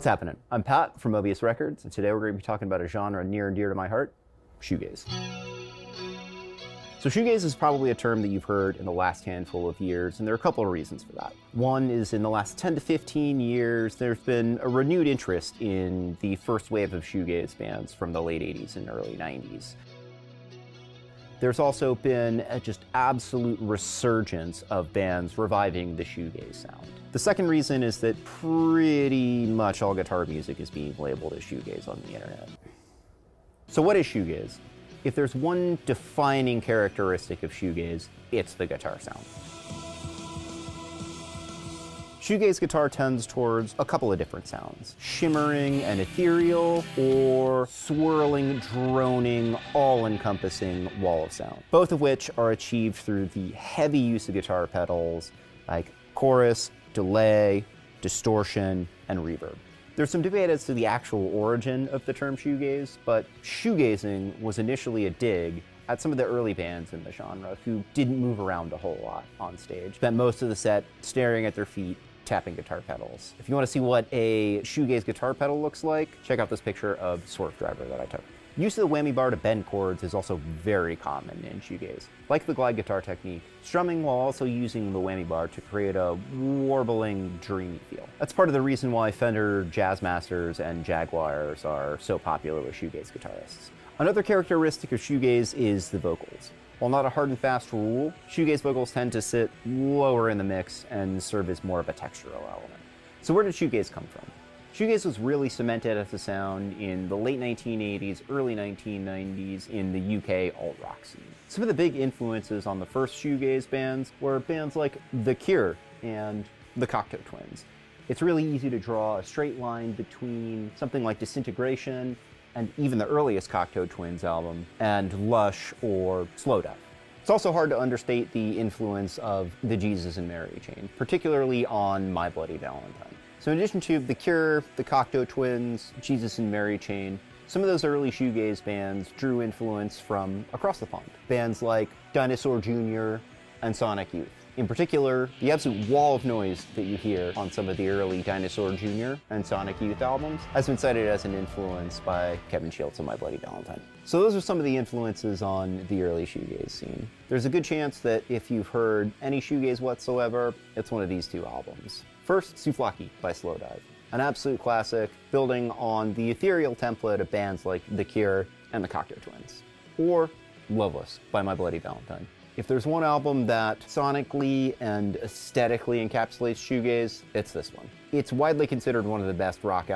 happening? I'm Pat from Mobius Records, and today we're going to be talking about a genre near and dear to my heart, shoegaze. So shoegaze is probably a term that you've heard in the last handful of years, and there are a couple of reasons for that. One is in the last 10 to 15 years, there's been a renewed interest in the first wave of shoegaze bands from the late 80s and early 90s. There's also been a just absolute resurgence of bands reviving the shoegaze sound. The second reason is that pretty much all guitar music is being labeled as shoegaze on the internet. So what is shoegaze? If there's one defining characteristic of shoegaze, it's the guitar sound. Shoegaze guitar tends towards a couple of different sounds: shimmering and ethereal, or swirling, droning, all-encompassing wall of sound, both of which are achieved through the heavy use of guitar pedals like chorus, delay, distortion, and reverb. There's some debate as to the actual origin of the term shoegaze, but shoegazing was initially a dig at some of the early bands in the genre who didn't move around a whole lot on stage, spent most of the set staring at their feet, tapping guitar pedals. If you want to see what a shoegaze guitar pedal looks like, check out this picture of Swerve Driver that I took. Use of the whammy bar to bend chords is also very common in shoegaze. Like the glide guitar technique, strumming while also using the whammy bar to create a warbling, dreamy feel. That's part of the reason why Fender Jazzmasters and Jaguars are so popular with shoegaze guitarists. Another characteristic of shoegaze is the vocals. While not a hard and fast rule, shoegaze vocals tend to sit lower in the mix and serve as more of a textural element. So where did shoegaze come from? Shoegaze was really cemented as a sound in the late 1980s, early 1990s in the UK alt-rock scene. Some of the big influences on the first shoegaze bands were bands like The Cure and the Cocteau Twins. It's really easy to draw a straight line between something like Disintegration and even the earliest Cocteau Twins album and Lush or Slowdive. It's also hard to understate the influence of the Jesus and Mary chain, particularly on My Bloody Valentine. So in addition to The Cure, the Cocteau Twins, Jesus and Mary chain, some of those early shoegaze bands drew influence from across the pond. Bands like Dinosaur Jr. and Sonic Youth. In particular, the absolute wall of noise that you hear on some of the early Dinosaur Jr. and Sonic Youth albums has been cited as an influence by Kevin Shields and My Bloody Valentine. So those are some of the influences on the early shoegaze scene. There's a good chance that if you've heard any shoegaze whatsoever, it's one of these two albums. First, Souvlaki by Slowdive, an absolute classic building on the ethereal template of bands like The Cure and the Cocteau Twins. Or Loveless by My Bloody Valentine. If there's one album that sonically and aesthetically encapsulates shoegaze, it's this one. It's widely considered one of the best rock